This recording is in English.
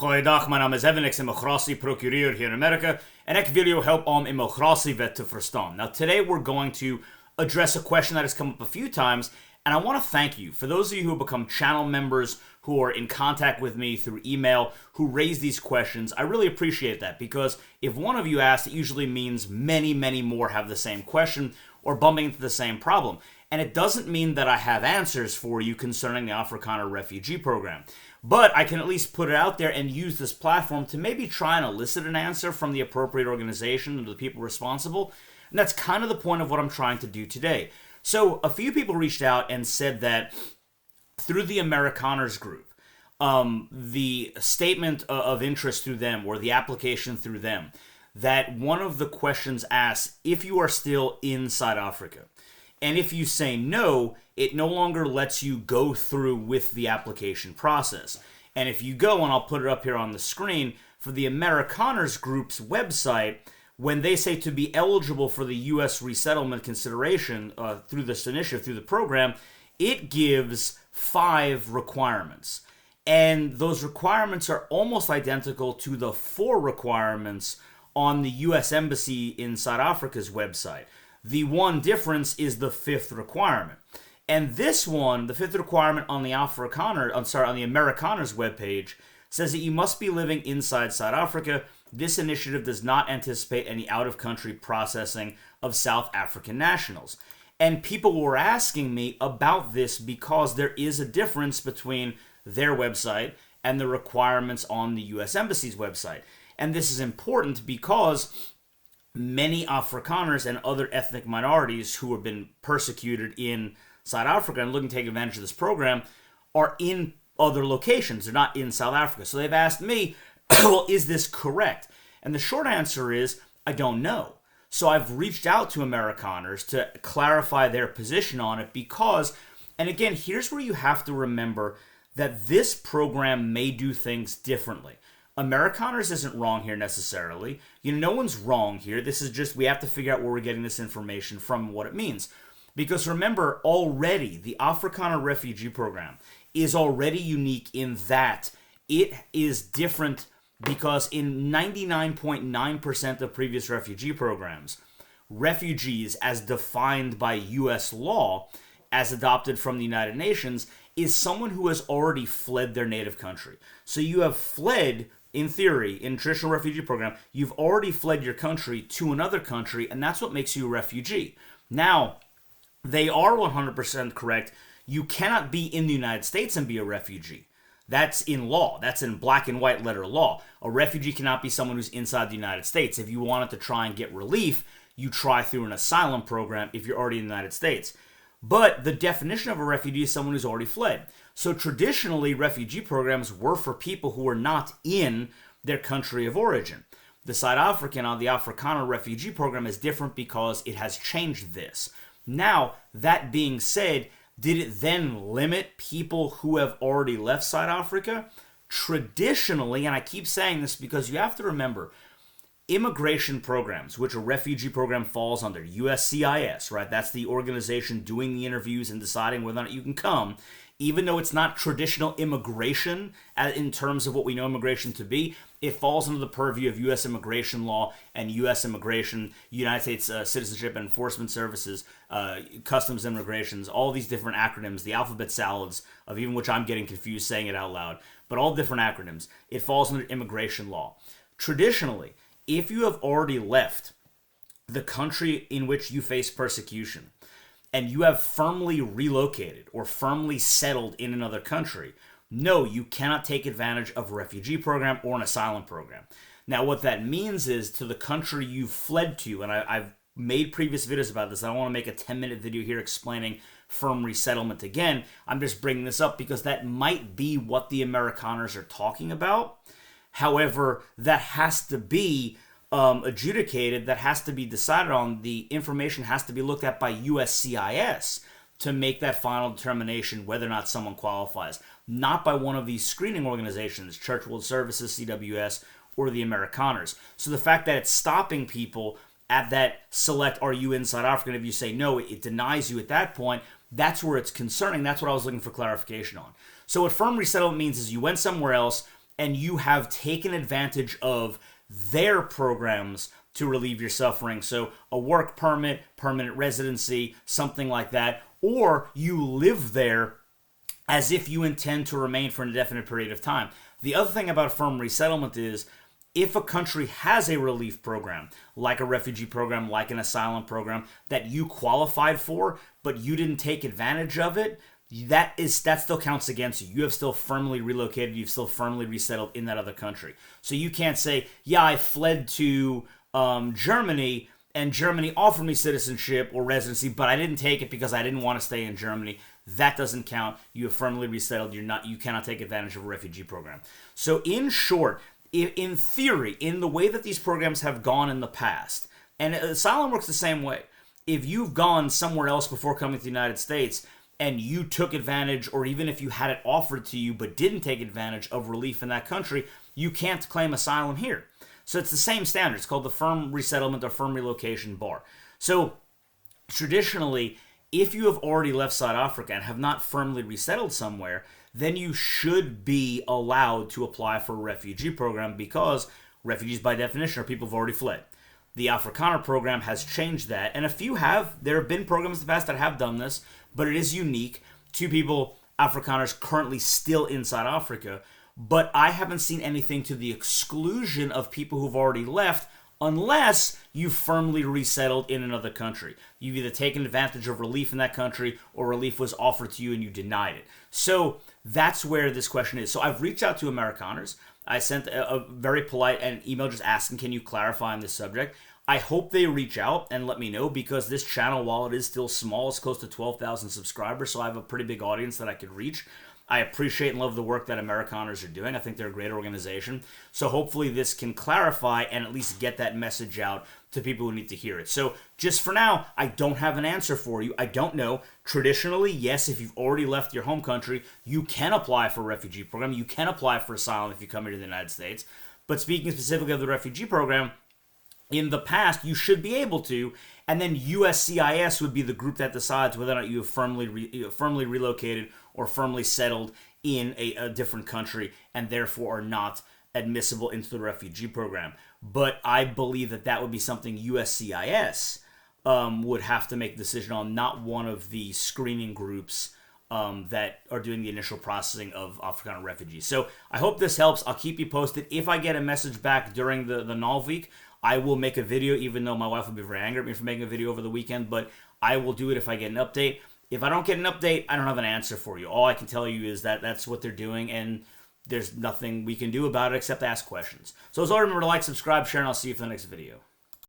Goeiedag, mijn naam is Evan, ik ben migratieprocureur here in America, and ik wil you help om immigratiewet te verstaan. Now, today we're going to address a question that has come up a few times, and I want to thank you. For those of you who have become channel members, who are in contact with me through email, who raise these questions, I really appreciate that, because if one of you asks, it usually means many, many more have the same question or bumping into the same problem. And it doesn't mean that I have answers for you concerning the Afrikaner refugee program. But I can at least put it out there and use this platform to maybe try and elicit an answer from the appropriate organization and the people responsible. And that's kind of the point of what I'm trying to do today. So a few people reached out and said that through the Afrikaners group, the statement of interest through them, or the application through them, that one of the questions asks if you are still in South Africa. And if you say no, it no longer lets you go through with the application process. And if you go, and I'll put it up here on the screen, for the Afrikaners group's website, when they say to be eligible for the U.S. resettlement consideration through this initiative, through the program, it gives 5 requirements. And those requirements are almost identical to the 4 requirements on the U.S. Embassy in South Africa's website. The one difference is the 5th requirement. And this one, the 5th requirement on the Afrikaner, on the Amerikaners webpage, says that you must be living inside South Africa. This initiative does not anticipate any out-of-country processing of South African nationals. And people were asking me about this because there is a difference between their website and the requirements on the U.S. Embassy's website. And this is important because many Afrikaners and other ethnic minorities who have been persecuted in South Africa and looking to take advantage of this program are in other locations. They're not in South Africa. So they've asked me, well, is this correct? And the short answer is, I don't know. So I've reached out to Afrikaners to clarify their position on it because, and again, here's where you have to remember that this program may do things differently. Afrikaners isn't wrong here necessarily. No one's wrong here. This is just, we have to figure out where we're getting this information from and what it means. Because remember, already, the Afrikaner refugee program is already unique in that it is different because in 99.9% of previous refugee programs, refugees, as defined by U.S. law, as adopted from the United Nations, is someone who has already fled their native country. So you have fled, in theory, in traditional refugee program, you've already fled your country to another country, and that's what makes you a refugee. Now, they are 100% correct. You cannot be in the United States and be a refugee. That's in law. That's in black and white letter law. A refugee cannot be someone who's inside the United States. If you wanted to try and get relief, you try through an asylum program if you're already in the United States. But the definition of a refugee is someone who's already fled. So traditionally, refugee programs were for people who were not in their country of origin. The South African, the Afrikaner refugee program is different because it has changed this. Now, that being said, did it then limit people who have already left South Africa? Traditionally, and I keep saying this because you have to remember, immigration programs, which a refugee program falls under, USCIS, right? That's the organization doing the interviews and deciding whether or not you can come. Even though it's not traditional immigration in terms of what we know immigration to be, it falls under the purview of U.S. immigration law and U.S. immigration, United States Citizenship and Enforcement Services, Customs and Immigrations, all these different acronyms, the alphabet salads of even which I'm getting confused saying it out loud, but all different acronyms. It falls under immigration law. Traditionally, if you have already left the country in which you face persecution, and you have firmly relocated or firmly settled in another country, no, you cannot take advantage of a refugee program or an asylum program. Now, what that means is to the country you've fled to, and I've made previous videos about this. I don't want to make a 10-minute video here explaining firm resettlement again. I'm just bringing this up because that might be what the Afrikaners are talking about. However, that has to be adjudicated, that has to be decided on. The information has to be looked at by USCIS to make that final determination whether or not someone qualifies, not by one of these screening organizations, Church World Services, CWS, or the Afrikaners. So the fact that it's stopping people at that select, are you in South Africa? And if you say no, it denies you at that point. That's where it's concerning. That's what I was looking for clarification on. So what firm resettlement means is you went somewhere else, and you have taken advantage of their programs to relieve your suffering. So a work permit, permanent residency, something like that, or you live there as if you intend to remain for an indefinite period of time. The other thing about firm resettlement is if a country has a relief program, like a refugee program, like an asylum program, that you qualified for, but you didn't take advantage of it, that still counts against you. You have still firmly relocated, you've still firmly resettled in that other country. So you can't say, yeah, I fled to Germany, and Germany offered me citizenship or residency, but I didn't take it because I didn't want to stay in Germany. That doesn't count. You have firmly resettled. You cannot take advantage of a refugee program. So in short, in theory, in the way that these programs have gone in the past, and asylum works the same way. If you've gone somewhere else before coming to the United States and you took advantage, or even if you had it offered to you but didn't take advantage of relief in that country, you can't claim asylum here. So it's the same standard. It's called the firm resettlement or firm relocation bar. So traditionally, if you have already left South Africa and have not firmly resettled somewhere, then you should be allowed to apply for a refugee program, because refugees by definition are people who've already fled. The Afrikaner program has changed that, and there have been programs in the past that have done this, but it is unique to people, Afrikaners currently still in South Africa. But I haven't seen anything to the exclusion of people who've already left, unless you firmly resettled in another country. You've either taken advantage of relief in that country, or relief was offered to you and you denied it. So that's where this question is. So I've reached out to Amerikaners. I sent a very polite email just asking, can you clarify on this subject? I hope they reach out and let me know, because this channel, while it is still small, is close to 12,000 subscribers, so I have a pretty big audience that I could reach. I appreciate and love the work that Amerikaners are doing. I think they're a great organization. So hopefully this can clarify and at least get that message out to people who need to hear it. So just for now, I don't have an answer for you. I don't know. Traditionally, yes, if you've already left your home country, you can apply for a refugee program. You can apply for asylum if you come here to the United States. But speaking specifically of the refugee program, in the past, you should be able to, and then USCIS would be the group that decides whether or not you have firmly relocated or firmly settled in a different country, and therefore are not admissible into the refugee program. But I believe that would be something USCIS would have to make a decision on, not one of the screening groups that are doing the initial processing of Afrikaner refugees. So I hope this helps. I'll keep you posted. If I get a message back during the null week, I will make a video, even though my wife will be very angry at me for making a video over the weekend, but I will do it if I get an update. If I don't get an update, I don't have an answer for you. All I can tell you is that that's what they're doing, and there's nothing we can do about it except ask questions. So as always, remember to like, subscribe, share, and I'll see you for the next video.